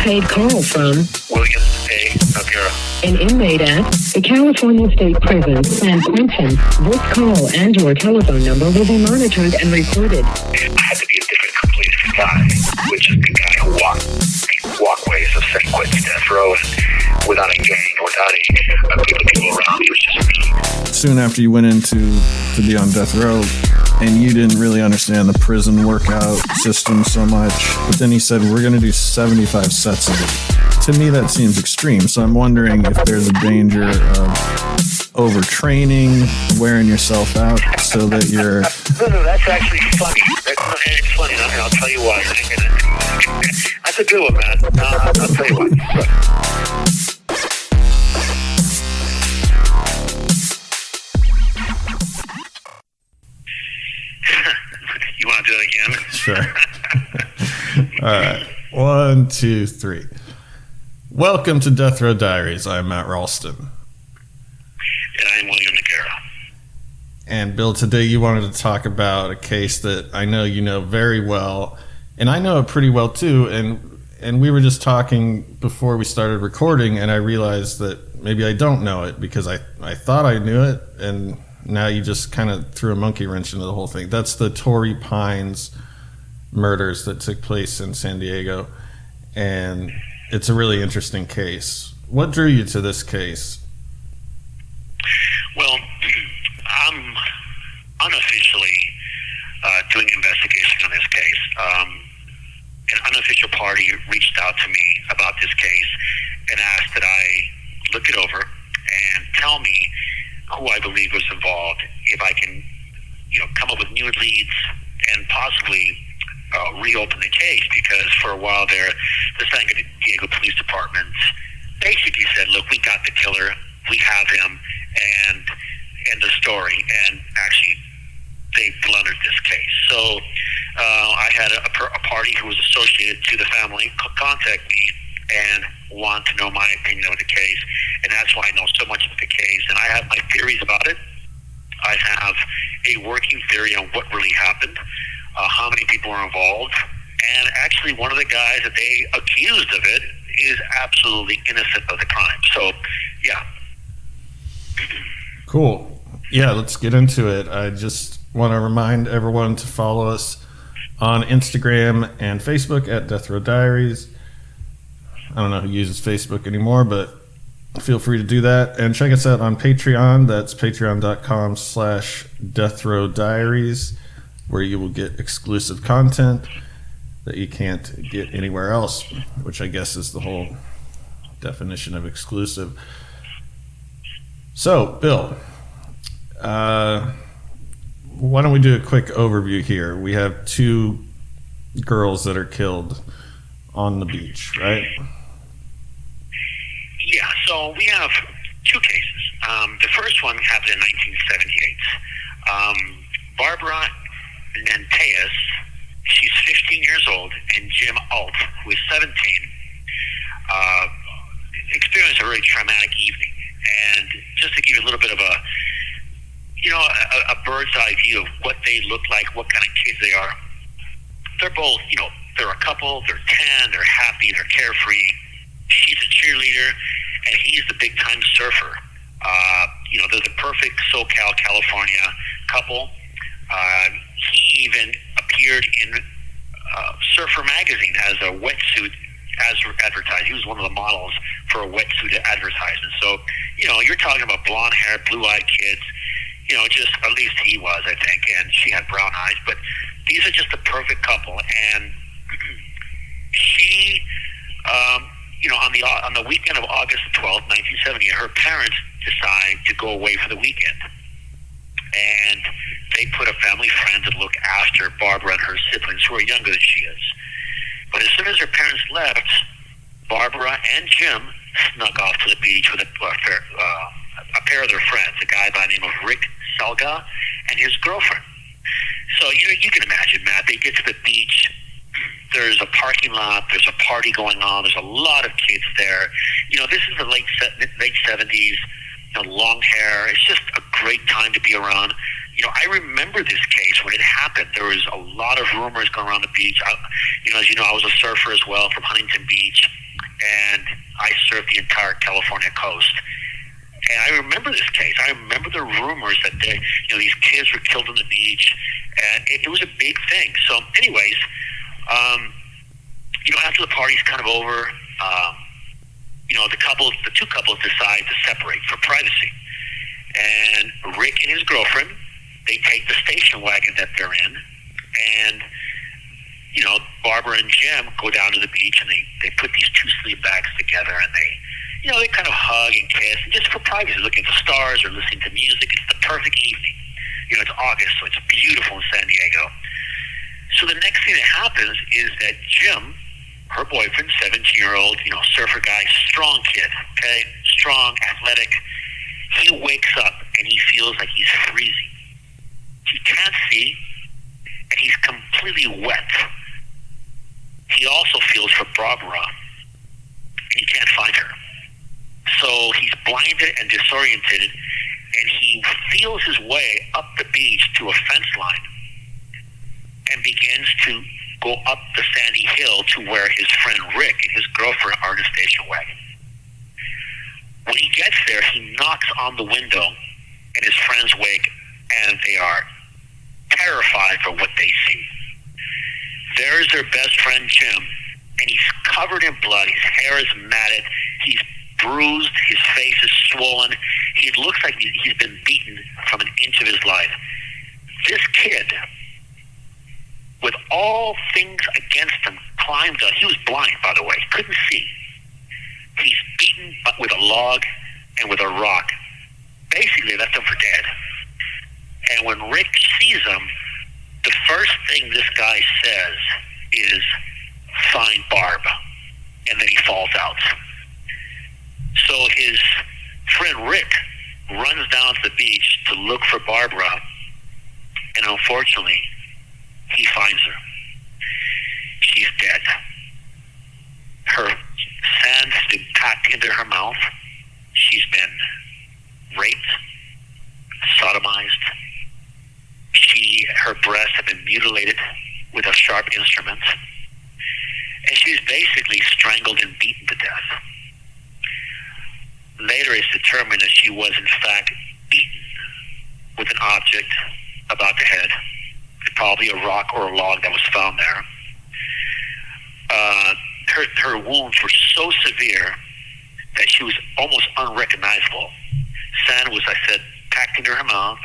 Paid call from William.noguera. an inmate at the California State Prison, San Quentin. This call and your telephone number will be monitored and recorded. I had to be a different completed guy, which is the guy who walkways of San Quentin death row, and without a gang, without a group of people around, it was just me. Soon after you went to be on death row, and you didn't really understand the prison workout system so much, but then he said, we're going to do 75 sets of it. To me, that seems extreme. So I'm wondering if there's a danger of overtraining, wearing yourself out so that you're... No, that's actually funny. It's funny, and I'll tell you why. That's a good one, man. I'll tell you why. You want to do it again? Sure. All right. 1, 2, 3. Welcome to Death Row Diaries. I'm Matt Ralston. And I'm William.noguera. And Bill, today you wanted to talk about a case that I know you know very well, and I know it pretty well too. And we were just talking before we started recording, and I realized that maybe I don't know it because I thought I knew it, and now you just kind of threw a monkey wrench into the whole thing. That's the Tory Pines murders that took place in San Diego, and it's a really interesting case. What drew you to this case? Well, I'm unofficially doing an investigation on this case. An unofficial party reached out to me about this case and asked that I look it over and tell me who I believe was involved, if I can, come up with new leads and possibly reopen the case, because for a while there, the San Diego Police Department basically said, look, we got the killer, we have him, and end the story, and actually they blundered this case. So I had a party who was associated to the family contact me and want to know my opinion of the case, and that's why I know so much of the case, and I have my theories about it. I have a working theory on what really happened, how many people were involved, and actually one of the guys that they accused of it is absolutely innocent of the crime. So, yeah. Cool. Yeah, let's get into it. I just want to remind everyone to follow us on Instagram and Facebook at Death Row Diaries. I don't know who uses Facebook anymore, but feel free to do that. And check us out on Patreon. That's patreon.com/deathrowdiaries, where you will get exclusive content that you can't get anywhere else, which I guess is the whole definition of exclusive. So, Bill, why don't we do a quick overview here? We have 2 girls that are killed on the beach, right? Yeah, so we have 2 cases. The first one happened in 1978. Barbara Nanteas, she's 15 years old, and Jim Alt, who is 17, experienced a very traumatic evening. And just to give you a little bit of a bird's eye view of what they look like, what kind of kids they are, they're both, they're a couple, they're 10, they're happy, they're carefree. She's a cheerleader, and he's the big-time surfer. They're the perfect SoCal, California couple. He even appeared in Surfer Magazine as a wetsuit advertised. He was one of the models for a wetsuit advertisement. So, you're talking about blonde hair, blue-eyed kids. Just at least he was, I think, and she had brown eyes. But these are just the perfect couple. And she, on the weekend of August 12th, 1970, her parents decide to go away for the weekend. And they put a family friend to look after Barbara and her siblings, who are younger than she is. But as soon as her parents left, Barbara and Jim snuck off to the beach with a pair of their friends, a guy by the name of Rick Salga and his girlfriend. So, you can imagine, Matt, they get to the beach, there's a parking lot, there's a party going on, there's a lot of kids there. This is the late 70s, long hair. It's just a great time to be around. I remember this case when it happened. There was a lot of rumors going around the beach. As you know, I was a surfer as well from Huntington Beach. the entire California coast. And I remember this case. I remember the rumors that these kids were killed on the beach, and it was a big thing. So, anyways, after the party's kind of over, the two couples decide to separate for privacy. And Rick and his girlfriend, they take the station wagon that they're in, and Barbara and Jim go down to the beach, and they put these two sleep bags together, and they kind of hug and kiss, and just for privacy, looking at the stars or listening to music. It's the perfect evening. It's August, so it's beautiful in San Diego. So the next thing that happens is that Jim, her boyfriend, 17-year-old, surfer guy, strong kid, okay, strong, athletic, he wakes up and he feels like he's freezing. He can't see, and he's completely wet. He also feels for Barbara, and he can't find her. So he's blinded and disoriented, and he feels his way up the beach to a fence line and begins to go up the sandy hill to where his friend Rick and his girlfriend are in a station wagon. When he gets there, he knocks on the window, and his friends wake, and they are terrified for what they see. There's their best friend Jim, and he's covered in blood. His hair is matted. He's bruised. His face is swollen. He looks like he's been beaten from an inch of his life. This kid, with all things against him, climbed up. He was blind, by the way. He couldn't see. He's beaten with a log and with a rock. Basically, left him for dead. And when Rick sees him, the first thing this guy says is, "Find Barb," and then he falls out. So his friend Rick runs down to the beach to look for Barbara, and unfortunately, he finds her. She's dead. Her sand has been packed into her mouth. She's been raped, sodomized. Her breasts have been mutilated with a sharp instrument, and she's basically strangled and beaten to death. Later, it's determined that she was in fact beaten with an object about the head, probably a rock or a log that was found there. Her wounds were so severe that she was almost unrecognizable. Sand was, I said, packed into her mouth,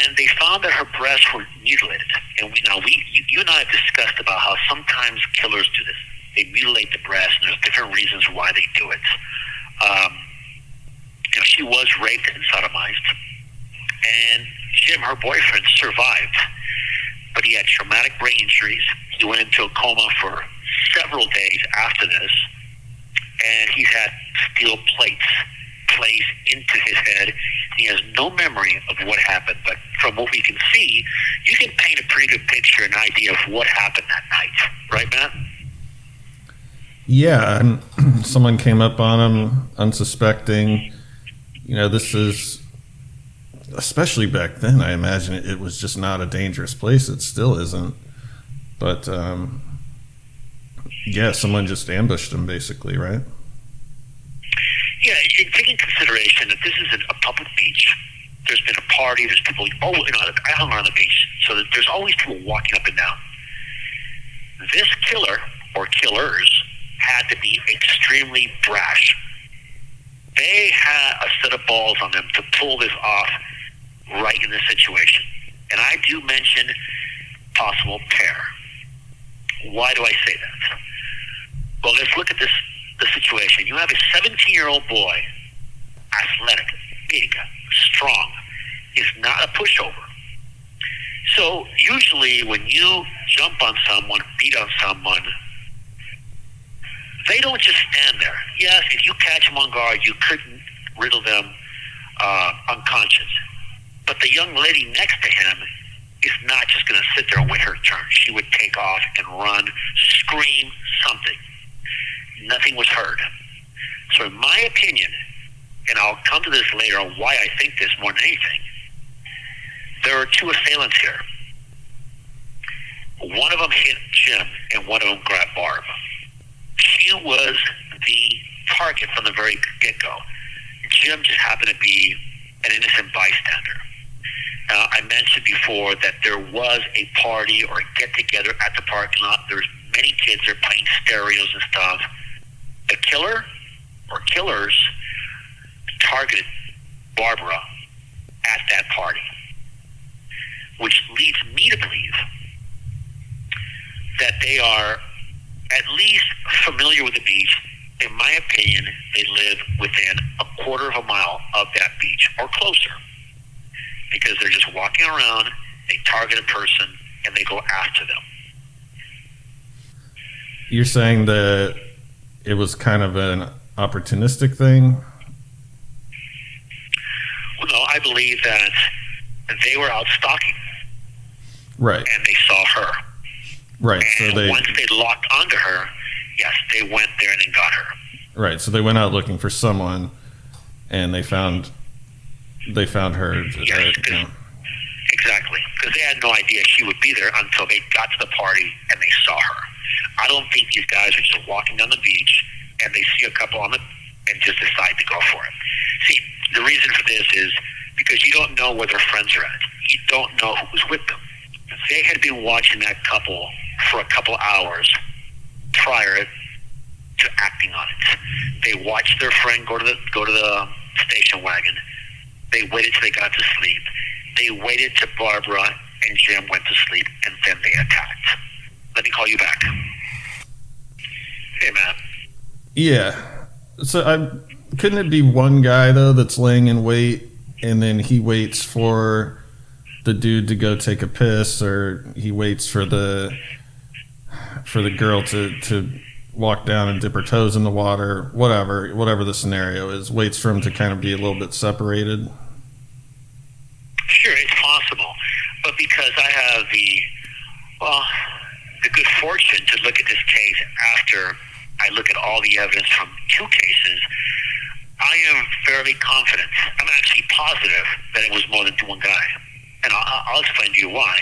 and they found that her breasts were mutilated. And you and I have discussed about how sometimes killers do this. They mutilate the breast, and there's different reasons why they do it. She was raped and sodomized, and Jim, her boyfriend, survived, but he had traumatic brain injuries. He went into a coma for several days after this, and he's had steel plates placed into his head. He has no memory of what happened, but from what we can see, you can paint a pretty good picture, an idea of what happened that night. Right, Matt? Yeah, and someone came up on him unsuspecting. This is, especially back then, I imagine it was just not a dangerous place. It still isn't. But, someone just ambushed him, basically, right? Yeah, taking consideration that this is a public beach. There's been a party. There's people. I hung around the beach, so that there's always people walking up and down. This killer or killers had to be extremely brash. They had a set of balls on them to pull this off right in this situation. And I do mention possible pair. Why do I say that? Well, let's look at the situation. You have a 17-year-old boy, athletic, big, strong, is not a pushover. So usually when you jump on someone, beat on someone, they don't just stand there. Yes, if you catch them on guard, you couldn't riddle them unconscious. But the young lady next to him is not just going to sit there and wait her turn. She would take off and run, scream, something. Nothing was heard. So in my opinion, and I'll come to this later on why I think this more than anything, there are two assailants here. One of them hit Jim, and one of them grabbed Barb. She was the target from the very get-go. Jim just happened to be an innocent bystander. I mentioned before that there was a party or a get-together at the parking lot. There's many kids there playing stereos and stuff. The killer or killers targeted Barbara at that party, which leads me to believe that they are at least familiar with the beach. In my opinion, they live within a quarter of a mile of that beach or closer, because they're just walking around, they target a person, and they go after them. You're saying that it was kind of an opportunistic thing? Well, no, I believe that they were out stalking. Right. And they saw her. Right. And so once they locked onto her, yes, they went there and then got her. Right. So they went out looking for someone, and they found her. Yes, exactly. Because they had no idea she would be there until they got to the party and they saw her. I don't think these guys are just walking down the beach and they see a couple on and just decide to go for it. See, the reason for this is because you don't know where their friends are at. You don't know who's with them. They had been watching that couple for a couple hours prior to acting on it. They watched their friend go to the station wagon. They waited till they got to sleep. They waited till Barbara and Jim went to sleep, and then they attacked. Let me call you back. Hey, man. Yeah. So couldn't it be one guy, though, that's laying in wait, and then he waits for the dude to go take a piss, or he waits for the girl to walk down and dip her toes in the water, whatever the scenario is, waits for him to kind of be a little bit separated? Sure, it's possible. But because I have the good fortune to look at this case after I look at all the evidence from two cases, I am fairly confident. I'm actually positive that it was more than one guy. And I'll explain to you why.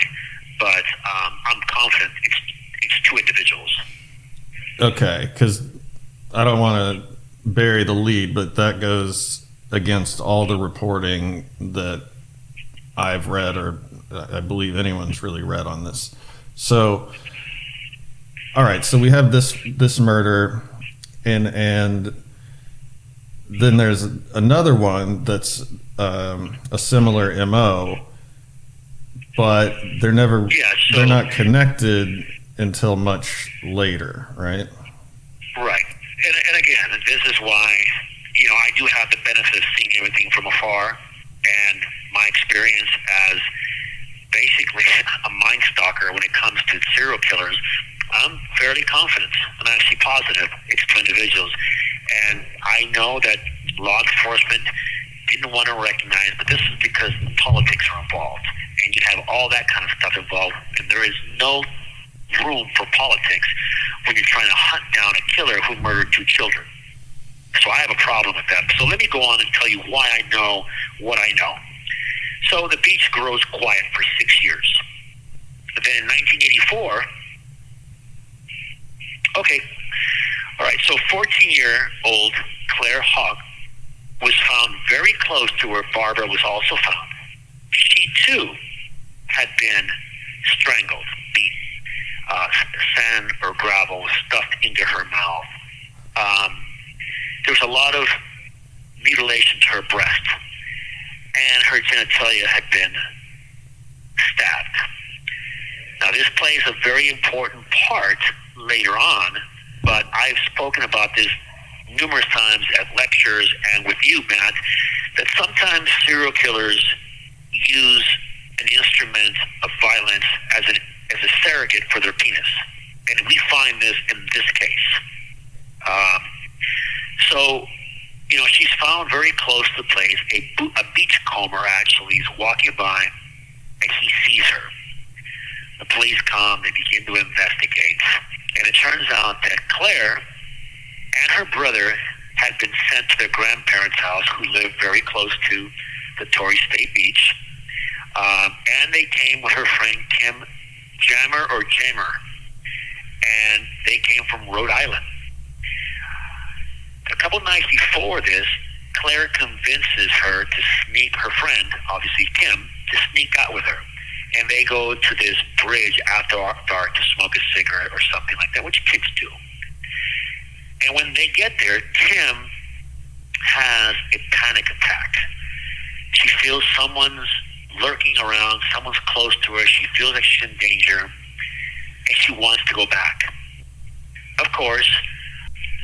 But I'm confident it's two individuals. Okay, because I don't want to bury the lead, but that goes against all the reporting that I've read, or I believe anyone's really read on this. So, all right, so we have this murder, and then there's another one that's a similar MO, but they're not connected until much later, right? Right. And again, this is why, I do have the benefit of seeing everything from afar, and my experience as basically a mind stalker when it comes to serial killers, I'm fairly confident. I'm actually positive it's two individuals. And I know that law enforcement didn't want to recognize, but this is because politics are involved. And you have all that kind of stuff involved, and there is no room for politics when you're trying to hunt down a killer who murdered two children. So I have a problem with that. So let me go on and tell you why I know what I know. So the beach grows quiet for 6 years. But then in 1984, all right, so 14-year-old Claire Hogg was found very close to where Barbara was also found. She, too, had been strangled, beaten. Sand or gravel was stuffed into her mouth. There was a lot of mutilation to her breast, and her genitalia had been stabbed. Now, this plays a very important part later on, but I've spoken about this numerous times at lectures and with you, Matt, that sometimes serial killers use an instrument of violence as a surrogate for their penis. And we find this in this case. So, she's found very close to the place. A beachcomber actually is walking by, and he sees her. The police come, they begin to investigate, and it turns out that Claire and her brother had been sent to their grandparents' house, who lived very close to the Torrey State Beach, and they came with her friend Kim Jammer, and they came from Rhode Island. A couple couple nights before this, Claire convinces her to sneak, her friend, obviously Tim, to sneak out with her. And they go to this bridge after dark to smoke a cigarette or something like that, which kids do. And when they get there, Tim has a panic attack. She feels someone's lurking around, someone's close to her, she feels like she's in danger, and she wants to go back. Of course,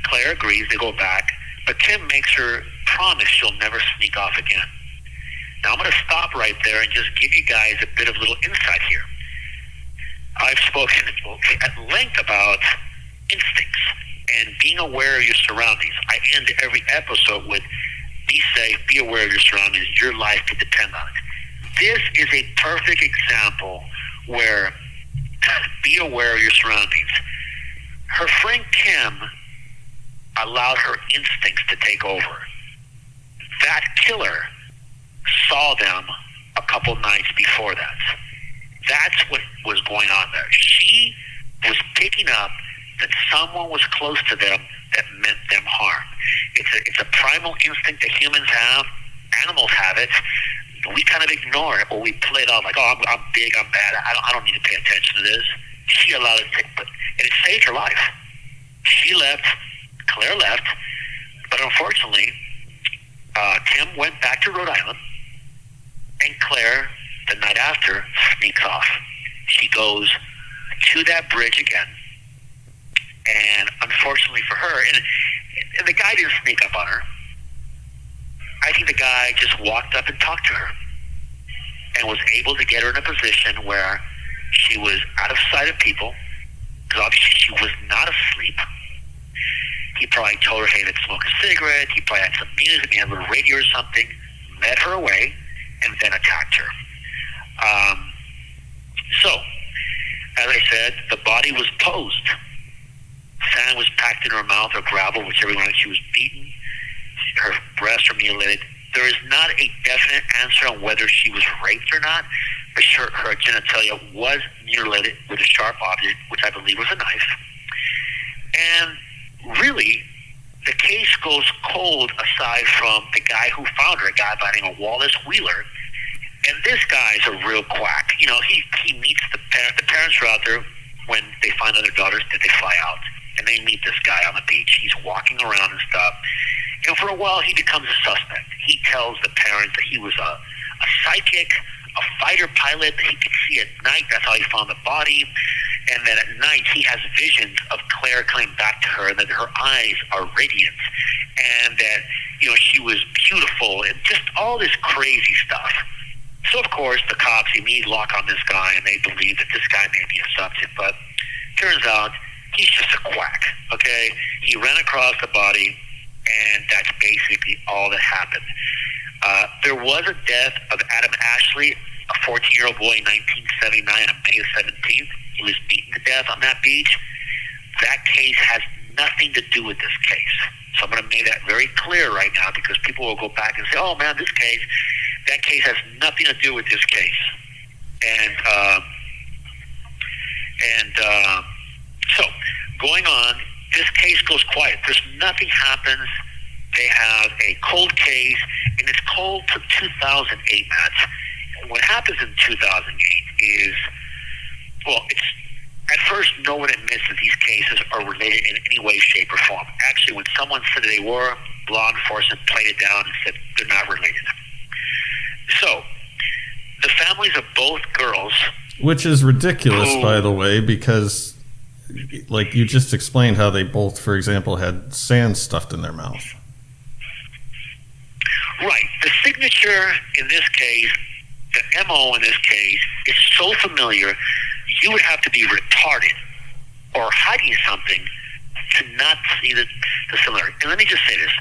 Claire agrees, they go back, but Tim makes her promise she'll never sneak off again. Now I'm going to stop right there and just give you guys a bit of little insight here. I've spoken at length about instincts and being aware of your surroundings. I end every episode with, be safe, be aware of your surroundings, your life could depend on it. This is a perfect example where be aware of your surroundings. Her friend Kim allowed her instincts to take over. That killer saw them a couple nights before that. That's what was going on there. She was picking up that someone was close to them that meant them harm. It's a primal instinct that humans have. Animals have it. We kind of ignore it, or we play it off like, oh, I'm big, I'm bad. I don't need to pay attention to this. She allowed it to, and it saved her life. She left. Claire left, but unfortunately, Tim went back to Rhode Island, and Claire, the night after, sneaks off. She goes to that bridge again, and unfortunately for her, and the guy didn't sneak up on her. I think the guy just walked up and talked to her, and was able to get her in a position where she was out of sight of people, because obviously she was not asleep. He probably told her, hey, let's smoke a cigarette. He probably had some music, he had a little radio or something, led her away, and then attacked her. So, as I said, the body was posed. Sand was packed in her mouth or gravel, whichever one. She was beaten. Her breasts were mutilated. There is not a definite answer on whether she was raped or not, but her genitalia was mutilated with a sharp object, which I believe was a knife. And really, the case goes cold aside from the guy who found her, a guy by the name of Wallace Wheeler. And this guy's a real quack. You know, he meets the parents. The parents are out there when they find other daughters, that they fly out. And they meet this guy on the beach. He's walking around and stuff. And for a while, he becomes a suspect. He tells the parents that he was a psychic, a fighter pilot that he could see at night. That's how he found the body. And that at night he has visions of Claire coming back to her, and that her eyes are radiant, and that, you know, she was beautiful, and just all this crazy stuff. So of course the cops immediately lock on this guy, and they believe that this guy may be a subject, but turns out he's just a quack. Okay, he ran across the body, and that's basically all that happened. There was a death of Adam Ashley, a 14-year-old boy in 1979 on May 17th. He was beaten to death on that beach. That case has nothing to do with this case. So I'm going to make that very clear right now, because people will go back and say, oh man, that case has nothing to do with this case. And so going on, this case goes quiet. There's nothing happens. They have a cold case, and it's cold to 2008, Matt. What happens in 2008 is, well, it's at first no one admits that these cases are related in any way, shape, or form. Actually, when someone said they were, law enforcement played it down and said they're not related. So, the families of both girls... Which is ridiculous, by the way, because, like, you just explained how they both, for example, had sand stuffed in their mouth. Right. The signature in this case, the MO in this case, is so familiar, you would have to be retarded or hiding something to not see the similarity. And let me just say this.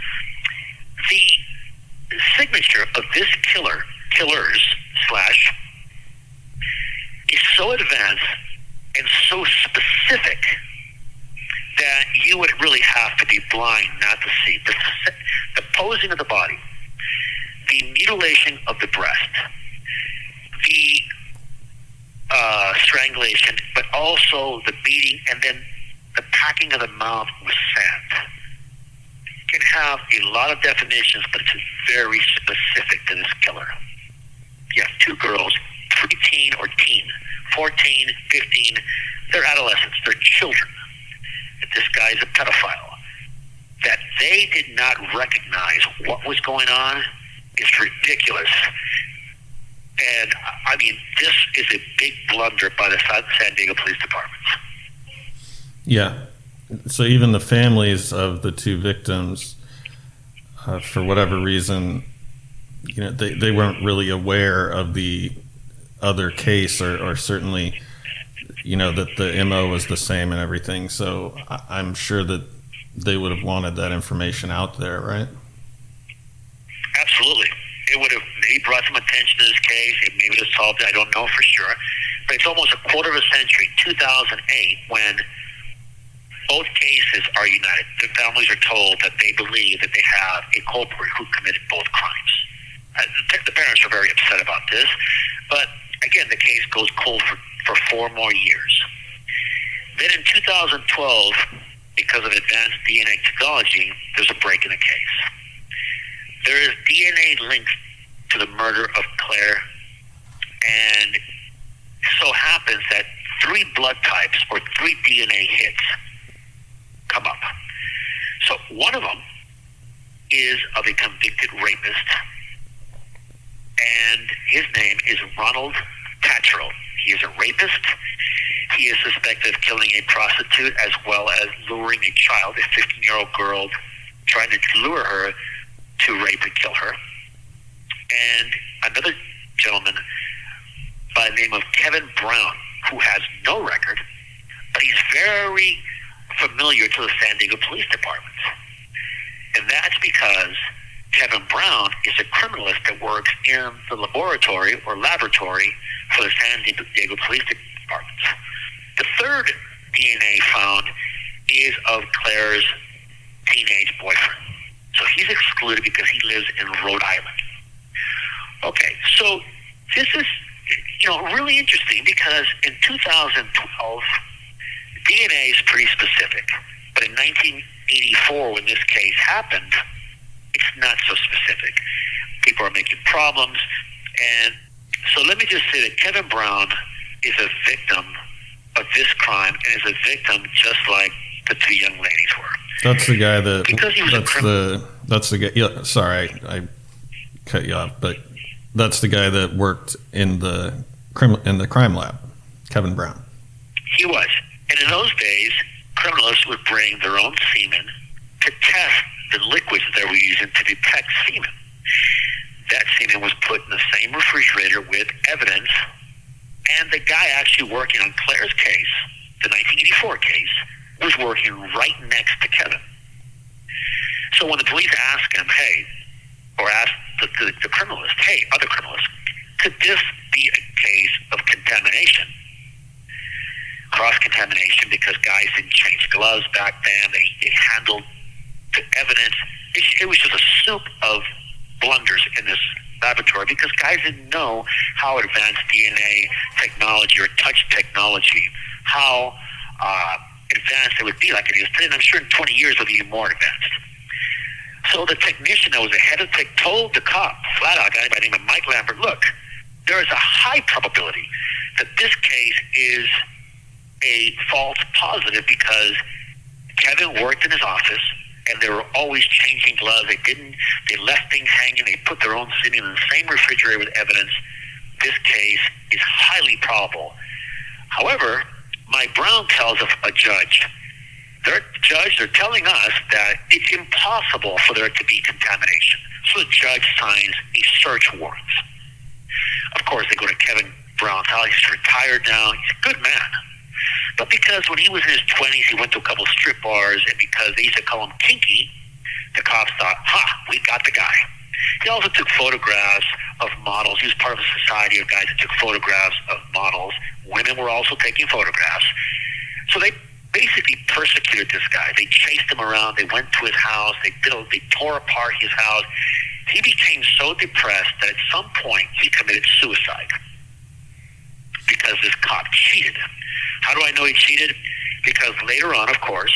The signature of this killers slash, is so advanced and so specific that you would really have to be blind not to see. The posing of the body, the mutilation of the breast, the strangulation, but also the beating, and then the packing of the mouth with sand, can have a lot of definitions, but it's very specific to this killer. You have two girls, preteen or teen, 14, 15. They're adolescents. They're children. If this guy is a pedophile, that they did not recognize what was going on is ridiculous. And, I mean, this is a big blunder by the San Diego Police Department. Yeah. So even the families of the two victims, for whatever reason, you know, they weren't really aware of the other case, or certainly, you know, that the MO was the same and everything. So I'm sure that they would have wanted that information out there, right? Absolutely. It would have maybe brought some attention to this case. It maybe would have solved it. I don't know for sure. But it's almost a quarter of a century, 2008, when both cases are united. The families are told that they believe that they have a culprit who committed both crimes. The parents are very upset about this. But, again, the case goes cold for 4 more years. Then in 2012, because of advanced DNA technology, there's a break in the case. There is DNA linked to the murder of Claire, and so happens that 3 blood types or 3 DNA hits come up. So one of them is of a convicted rapist, and his name is Ronald Tatchell. He is a rapist. He is suspected of killing a prostitute as well as luring a child, a 15-year-old girl, trying to lure her to rape and kill her. And another gentleman by the name of Kevin Brown, who has no record, but he's very familiar to the San Diego Police Department. And that's because Kevin Brown is a criminalist that works in the laboratory for the San Diego Police Department. The third DNA found is of Claire's teenage boyfriend. So he's excluded because he lives in Rhode Island. Okay, so this is, really interesting because in 2012, DNA is pretty specific. But in 1984, when this case happened, it's not so specific. People are making problems. And so let me just say that Kevin Brown is a victim of this crime and is a victim just like the 2 young ladies were. That's the guy that. Because he was a criminal. That's the guy. Yeah, sorry, I cut you off, but that's the guy that worked in the crime lab, Kevin Brown. He was, and in those days, criminalists would bring their own semen to test the liquids that they were using to detect semen. That semen was put in the same refrigerator with evidence, and the guy actually working on Claire's case, the 1984 case, was working right next to Kevin. So when the police asked him, asked the criminalist, other criminalist, could this be a case of contamination? Cross-contamination, because guys didn't change gloves back then. They handled the evidence. It was just a soup of blunders in this laboratory because guys didn't know how advanced DNA technology or touch technology, how advanced it would be like it is today. And I'm sure in 20 years it'll be even more advanced. So the technician that was ahead of tech told the cop, flat out, a guy by the name of Mike Lambert, look, there is a high probability that this case is a false positive because Kevin worked in his office and they were always changing gloves. They left things hanging. They put their own semen in the same refrigerator with evidence. This case is highly probable. However, Mike Brown tells a judge, they're telling us that it's impossible for there to be contamination. So the judge signs a search warrant. Of course, they go to Kevin Brown's house. He's retired now. He's a good man. But because when he was in his 20s, he went to a couple strip bars, and because they used to call him kinky, the cops thought, we got the guy. He also took photographs of models. He was part of a society of guys that took photographs of models. Women were also taking photographs. So they basically persecuted this guy. They chased him around. They went to his house. They tore apart his house. He became so depressed that at some point he committed suicide because this cop cheated. How do I know he cheated? Because later on, of course,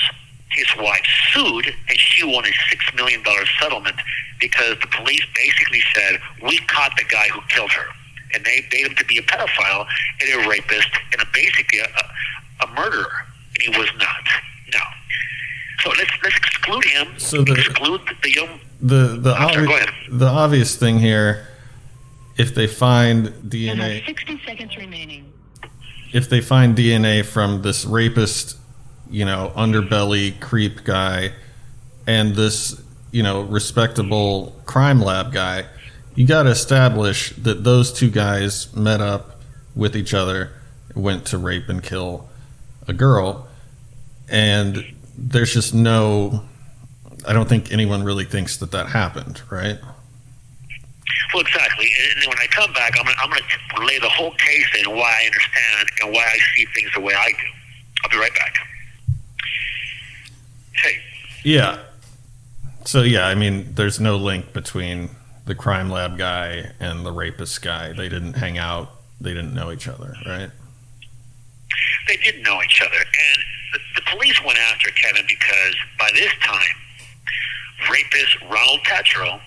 his wife sued, and she won a $6 million settlement because the police basically said, we caught the guy who killed her. And they made him to be a pedophile and a rapist and basically a murderer. And he was not. No. So let's exclude him. So exclude the young... The obvious thing here, if they find DNA... 60 seconds remaining. If they find DNA from this rapist, underbelly creep guy and this, respectable crime lab guy, you got to establish that those two guys met up with each other, went to rape and kill a girl, and there's just I don't think anyone really thinks that happened, right? Well, exactly. And then when I come back, I'm going to lay the whole case in why I understand and why I see things the way I do. I'll be right back. Hey. Yeah. So, there's no link between the crime lab guy and the rapist guy. They didn't hang out. They didn't know each other, right? They didn't know each other. And the police went after Kevin because by this time, rapist Ronald Tatro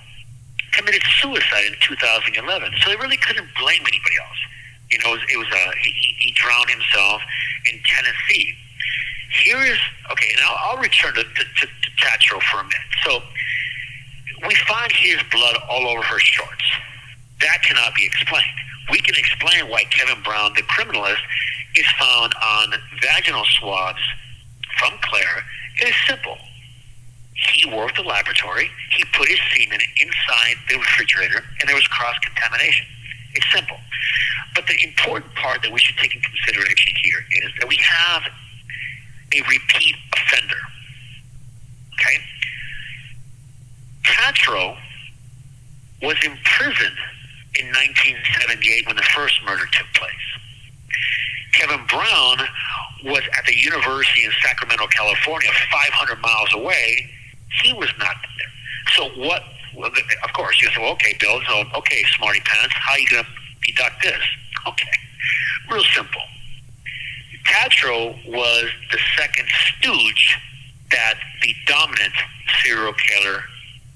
committed suicide in 2011. So they really couldn't blame anybody else. He drowned himself in Tennessee. And I'll return to Tatro for a minute. So we find his blood all over her shorts. That cannot be explained. We can explain why Kevin Brown, the criminalist, is found on vaginal swabs from Claire. It is simple. He worked the laboratory, he put his semen inside the refrigerator, and there was cross-contamination. It's simple. But the important part that we should take in consideration here is that we have a repeat offender. Okay? Tatro was imprisoned in 1978 when the first murder took place. Kevin Brown was at the university in Sacramento, California, 500 miles away. He was not there. So what? Well, of course, you say, well, okay, Bill, so, okay, smarty pants, how are you going to deduct this? Okay, real simple. Tatro was the second stooge that the dominant serial killer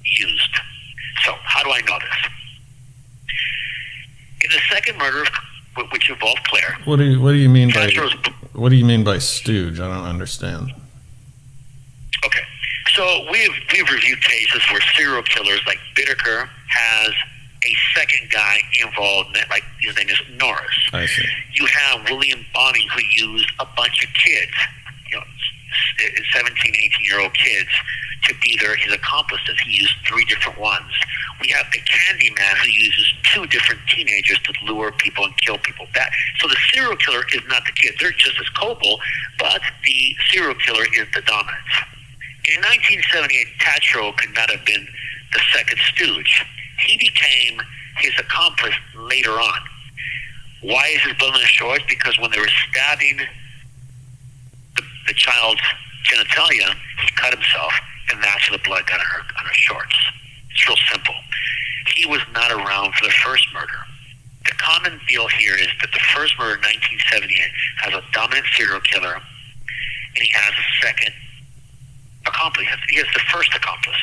used. So how do I know this? In the second murder, which involved Claire. What do you mean by stooge? I don't understand. Okay, so we've reviewed cases where serial killers like Bittaker has a second guy involved in it, like his name is Norris. I see. You have William Bonning, who used a bunch of kids, 17, 18-year-old kids, to be his accomplices. He used 3 different ones. We have the Candyman, who uses 2 different teenagers to lure people and kill people. So the serial killer is not the kid. They're just as culpable, but the serial killer is the dominant. In 1978, Tatro could not have been the second stooge. He became his accomplice later on. Why is his blood on his shorts? Because when they were stabbing the child's genitalia, he cut himself, and that's where the blood got on her shorts. It's real simple. He was not around for the first murder. The common deal here is that the first murder in 1978 has a dominant serial killer, and he has a second accomplice. He has the first accomplice.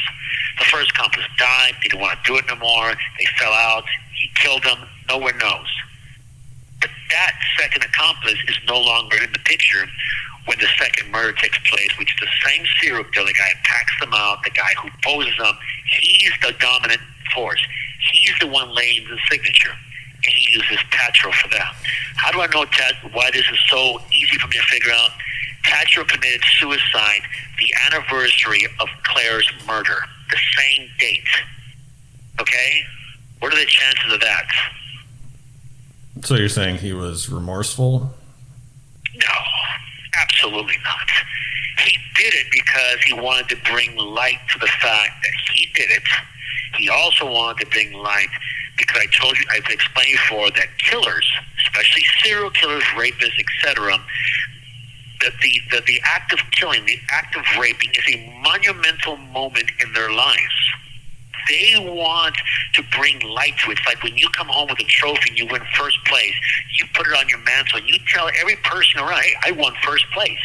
The first accomplice died. They didn't want to do it no more. They fell out. He killed them. No one knows. But that second accomplice is no longer in the picture when the second murder takes place, which is the same serial killer. The guy packs them out, the guy who poses them. He's the dominant force. He's the one laying the signature, and he uses Tatro for that. How do I know why this is so easy for me to figure out? Tatro committed suicide the anniversary of Claire's murder, the same date. Okay? What are the chances of that? So you're saying he was remorseful? No, absolutely not. He did it because he wanted to bring light to the fact that he did it. He also wanted to bring light because I've explained before that killers, especially serial killers, rapists, etc., that the act of killing, the act of raping is a monumental moment in their lives. They want to bring light to it. It's like when you come home with a trophy and you win first place, you put it on your mantle and you tell every person around, hey, I won first place.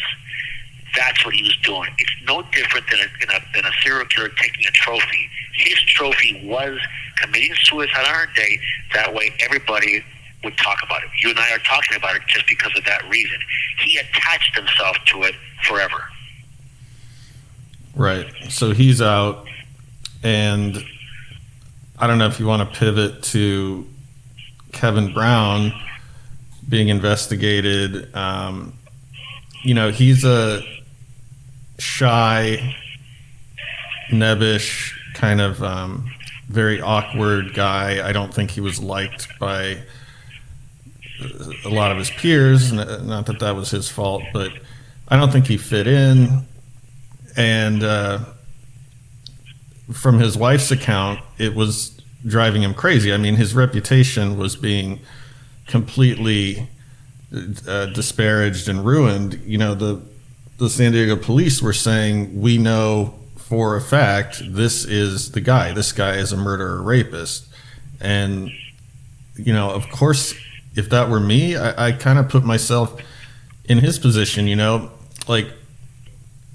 That's what he was doing. It's no different than a serial killer taking a trophy. His trophy was committing suicide on our day. That way everybody would talk about it. You and I are talking about it just because of that reason. He attached himself to it forever. Right. So he's out, and I don't know if you want to pivot to Kevin Brown being investigated. He's a shy, nebbish, kind of very awkward guy. I don't think he was liked by a lot of his peers. Not that that was his fault, but I don't think he fit in. And from his wife's account, it was driving him crazy. I mean, his reputation was being completely disparaged and ruined. The San Diego police were saying, we know for a fact this is the guy. This guy is a murderer, rapist. And, of course, if that were me, I kind of put myself in his position, like,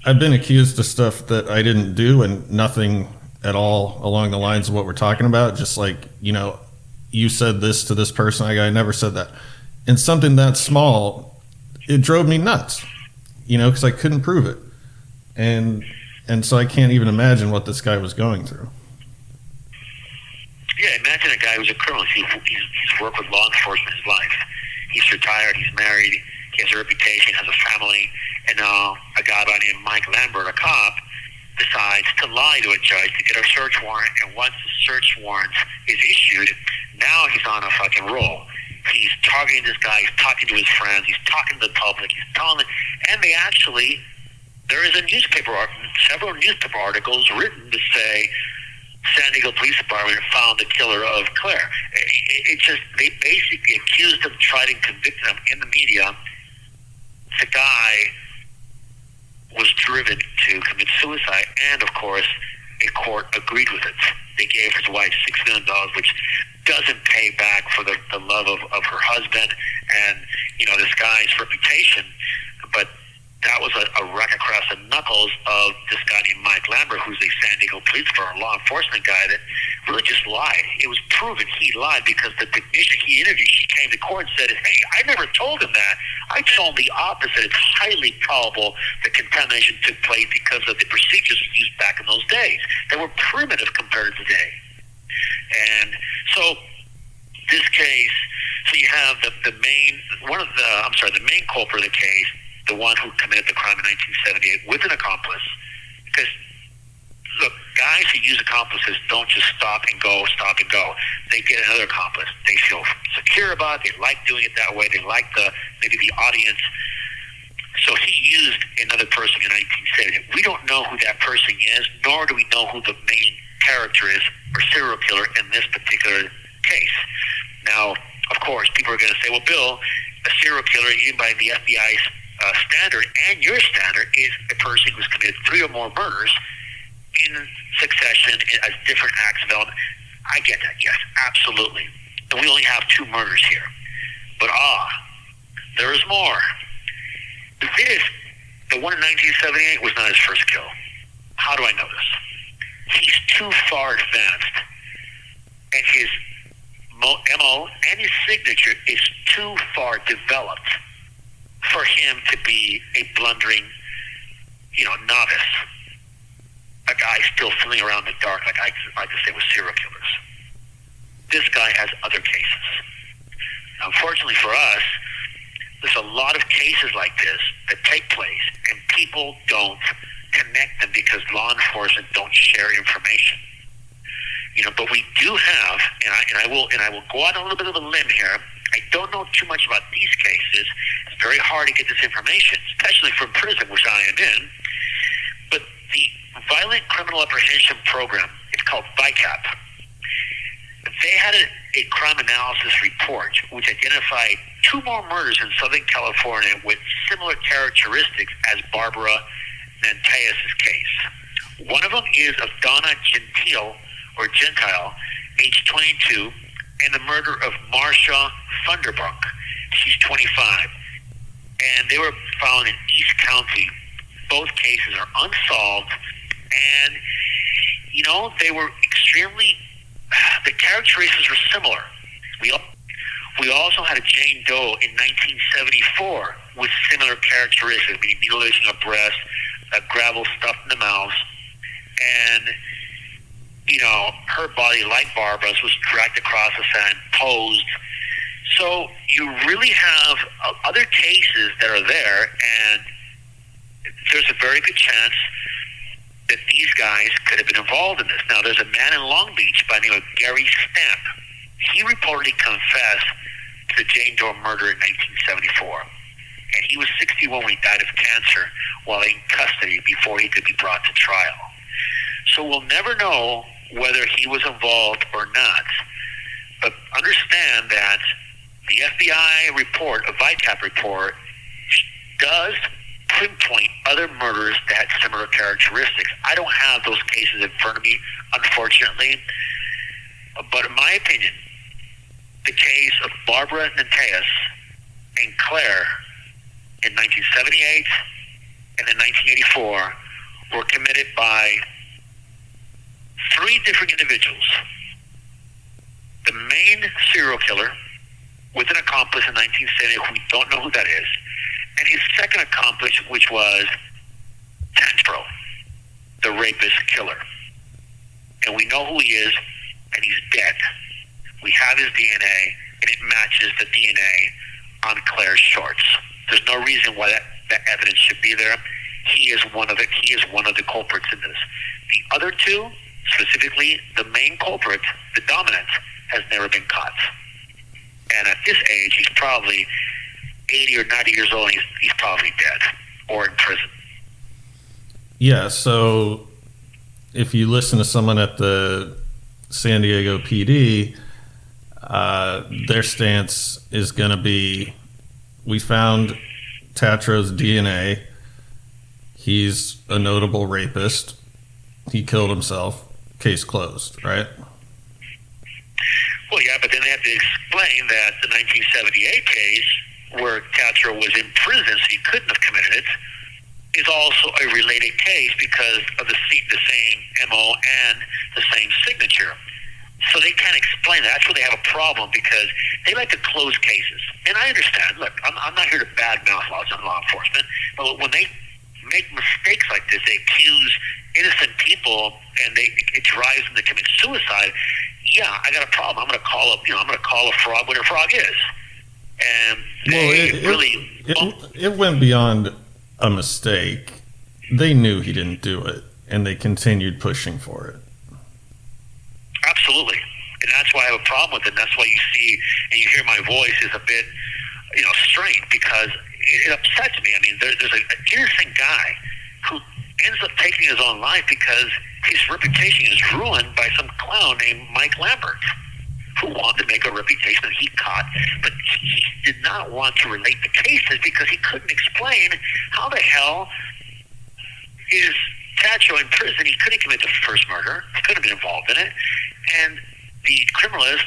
I've been accused of stuff that I didn't do and nothing at all along the lines of what we're talking about. Just like, you said this to this person. I never said that. And something that small, it drove me nuts, because I couldn't prove it. And so I can't even imagine what this guy was going through. Yeah, imagine a guy who's a criminal. He's worked with law enforcement his life. He's retired, he's married, he has a reputation, has a family, and now a guy by the name of Mike Lambert, a cop, decides to lie to a judge to get a search warrant, and once the search warrant is issued, now he's on a fucking roll. He's targeting this guy, he's talking to his friends, he's talking to the public, he's telling them, and there is several newspaper articles written to say San Diego Police Department found the killer of Claire. They basically accused him, tried and convicted him in the media. The guy was driven to commit suicide, and of course, a court agreed with it. They gave his wife $6 million, which doesn't pay back for the love of her husband and this guy's reputation. But that was a wreck across the knuckles of this guy named Mike Lambert, who's a San Diego police firm law enforcement guy that really just lied. It was proven he lied because the technician he interviewed, she came to court and said, hey, I never told him that. I told him the opposite. It's highly probable the contamination took place because of the procedures used back in those days. They were primitive compared to today. And so this case, so you have the main culprit of the case, the one who committed the crime in 1978 with an accomplice. Because, look, guys who use accomplices don't just stop and go. They get another accomplice. They feel secure about it. They like doing it that way. They like maybe the audience. So he used another person in 1978. We don't know who that person is, nor do we know who the main character is or serial killer in this particular case. Now, of course, people are going to say, well, Bill, a serial killer, even by the FBI's standard and your standard, is a person who's committed 3 or more murders in succession as different acts of element. I get that, yes, absolutely. And we only have 2 murders here. But there is more. The one in 1978 was not his first kill. How do I know this? He's too far advanced, and his MO and his signature is too far developed for him to be a blundering, novice. A guy still feeling around in the dark, like I like to say with serial killers. This guy has other cases. Unfortunately for us, there's a lot of cases like this that take place, and people don't connect them because law enforcement don't share information. But we do have, and I will go out on a little bit of a limb here. I don't know too much about these cases. It's very hard to get this information, especially from prison, which I am in. But the Violent Criminal Apprehension Program, it's called VICAP. They had a crime analysis report which identified 2 more murders in Southern California with similar characteristics as Barbara Nanteas' case. One of them is of Donna Gentile, age 22, and the murder of Marcia Funderbrunk. She's 25. And they were found in East County both cases are unsolved, and, they were extremely, the characteristics were similar. We also had a Jane Doe in 1974 with similar characteristics, meaning mutilation of breast, gravel stuffed in the mouth, and, her body, like Barbara's, was dragged across the sand, posed. So you really have other cases that are there, and there's a very good chance that these guys could have been involved in this. Now, there's a man in Long Beach by the name of Gary Stamp. He reportedly confessed to the Jane Doe murder in 1974. And he was 61 when he died of cancer while in custody before he could be brought to trial. So we'll never know whether he was involved or not. But understand that the FBI report, a VICAP report, does pinpoint other murders that had similar characteristics. I don't have those cases in front of me, unfortunately. But in my opinion, the case of Barbara Nanteas and Claire in 1978 and in 1984 were committed by 3 different individuals. The main serial killer with an accomplice in 1970 who we don't know who that is, and his second accomplice, which was Tanspro, the rapist killer. And we know who he is, and he's dead. We have his DNA, and it matches the DNA on Claire's shorts. There's no reason why that evidence should be there. He is one of the culprits in this. The other 2, specifically the main culprit, the dominant, has never been caught. And at this age, he's probably 80 or 90 years old, and he's probably dead or in prison. Yeah, so if you listen to someone at the San Diego PD, their stance is going to be, we found Tatro's DNA. He's a notable rapist. He killed himself. Case closed, right? Well, yeah, but then they have to explain that the 1978 case where Tatro was in prison, so he couldn't have committed it, is also a related case because of the same MO and the same signature. So they can't explain that. That's where they have a problem, because they like to close cases. And I understand. Look, I'm not here to badmouth law enforcement, but when they make mistakes like this, they accuse innocent people, and it drives them to commit suicide. Yeah, I got a problem. I'm going to call a frog what a frog is. And it went beyond a mistake. They knew he didn't do it, and they continued pushing for it. Absolutely. And that's why I have a problem with it. And that's why you see and you hear my voice is a bit, strained, because it upsets me. I mean, there's an innocent guy who ends up taking his own life because his reputation is ruined by some clown named Mike Lambert, who wanted to make a reputation that he caught, but he did not want to relate the cases because he couldn't explain how the hell is Tacho in prison. He couldn't commit the first murder. He couldn't have been involved in it. And the criminalist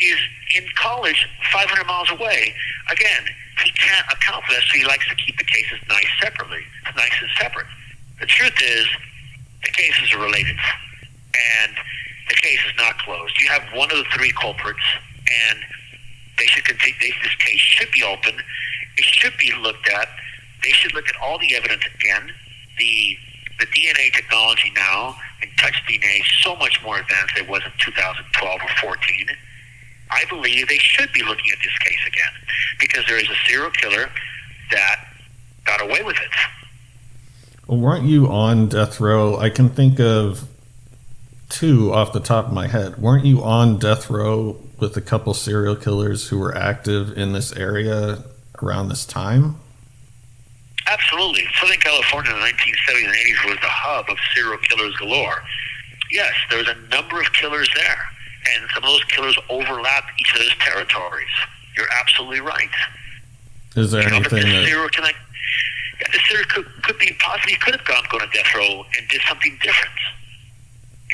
is in college 500 miles away. Again, he can't account for that, so he likes to keep the cases nice and separate. The truth is, the cases are related, and the case is not closed. You have one of the 3 culprits, and they should continue. This case should be open. It should be looked at. They should look at all the evidence again. The DNA technology now in touch DNA is so much more advanced than it was in 2012 or 14. I believe they should be looking at this case again, because there is a serial killer that got away with it. Well, weren't you on death row? I can think of 2 off the top of my head. Weren't you on death row with a couple serial killers who were active in this area around this time? Absolutely. Southern California in the 1970s and 80s was the hub of serial killers galore. Yes, there was a number of killers there, and some of those killers overlapped each other's territories. You're absolutely right. Is there anything that... The serial could be possibly could have gone to death row and did something different.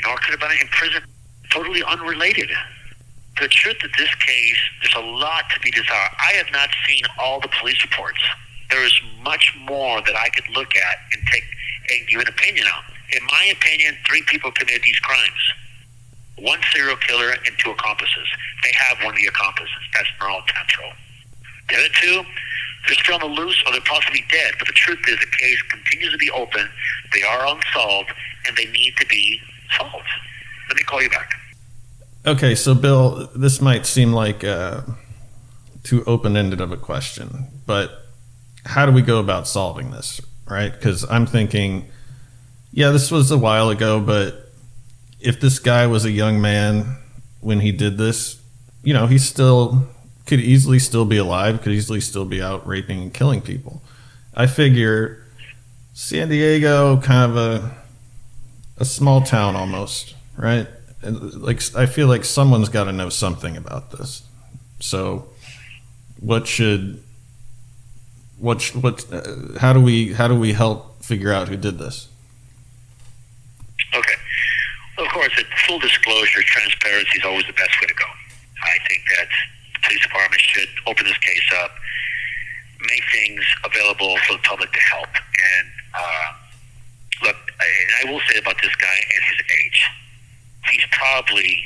Or could have been in prison, totally unrelated. The truth of this case, there's a lot to be desired. I have not seen all the police reports. There is much more that I could look at and give an opinion on. In my opinion, 3 people committed these crimes. 1 serial killer and 2 accomplices. They have one of the accomplices. That's Merle Tatro. The other 2, they're still on the loose or they're possibly dead. But the truth is the case continues to be open. They are unsolved and they need to be solved. Let me call you back. Okay, so Bill, this might seem like too open-ended of a question, but how do we go about solving this, right? Because I'm thinking, yeah, this was a while ago, but if this guy was a young man when he did this, you know, he still could easily still be alive, could easily still be out raping and killing people. I figure San Diego, kind of a small town almost, right? And like, I feel like someone's got to know something about this. So how do we help figure out who did this? Okay. Well, of course, full disclosure, transparency is always the best way to go. I think that the police department should open this case up, make things available for the public to help. And look, I will say about this guy and his age, he's possibly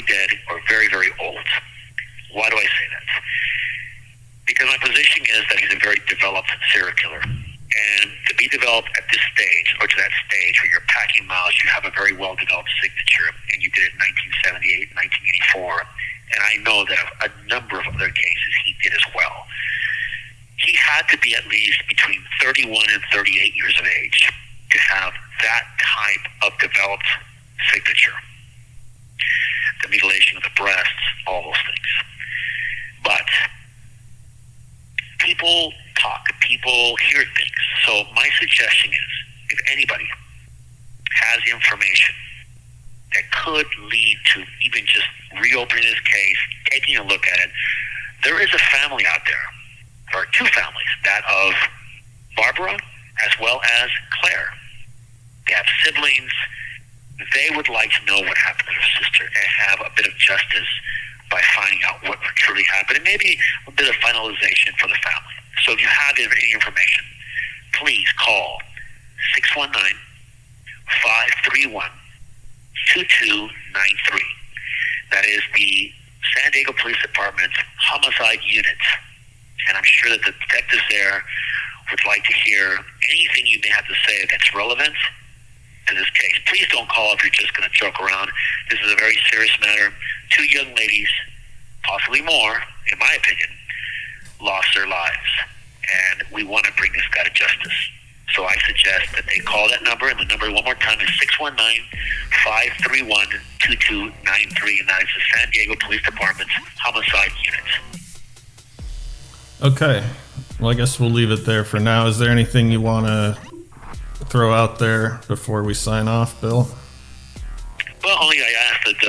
dead or very, very old. Why do I say that? Because my position is that he's a very developed serial killer. And to be developed at this stage, or to that stage where you're packing miles, you have a very well-developed signature, and you did it in 1978, 1984, and I know that a number of other cases he did as well. He had to be at least between 31 and 38 years of age to have that type of developed signature. The mutilation of the breasts, all those things. But people talk, people hear things. So my suggestion is, if anybody has information that could lead to even just reopening this case, taking a look at it, there is a family out there. There are 2 families, that of Barbara as well as Claire. They have siblings. They would like to know what happened to their sister and have a bit of justice by finding out what truly happened, and maybe a bit of finalization for the family. So if you have any information, please call 619-531-2293. That is the San Diego Police Department's homicide unit. And I'm sure that the detectives there would like to hear anything you may have to say that's relevant to this case. Please don't call if you're just going to joke around. This is a very serious matter. 2 young ladies, possibly more, in my opinion, lost their lives. And we want to bring this guy to justice. So I suggest that they call that number, and the number one more time is 619-531-2293, and that is the San Diego Police Department's homicide unit. Okay. Well, I guess we'll leave it there for now. Is there anything you want to throw out there before we sign off, Bill? Well, only I ask that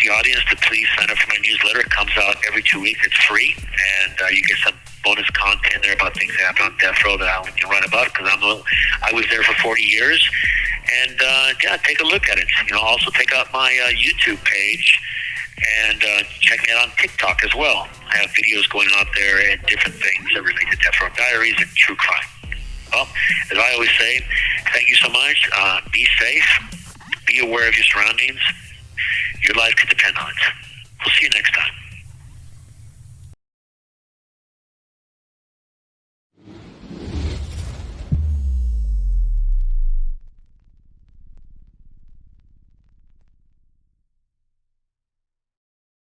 the audience to please sign up for my newsletter. It comes out every 2 weeks. It's free, and you get some bonus content there about things that happen on death row that I only can write about because I was there for 40 years. And take a look at it. Also take out my YouTube page and check me out on TikTok as well. I have videos going out there and different things that relate to death row diaries and true crime. Well, as I always say, thank you so much. Be safe. Be aware of your surroundings. Your life could depend on it. We'll see you next time.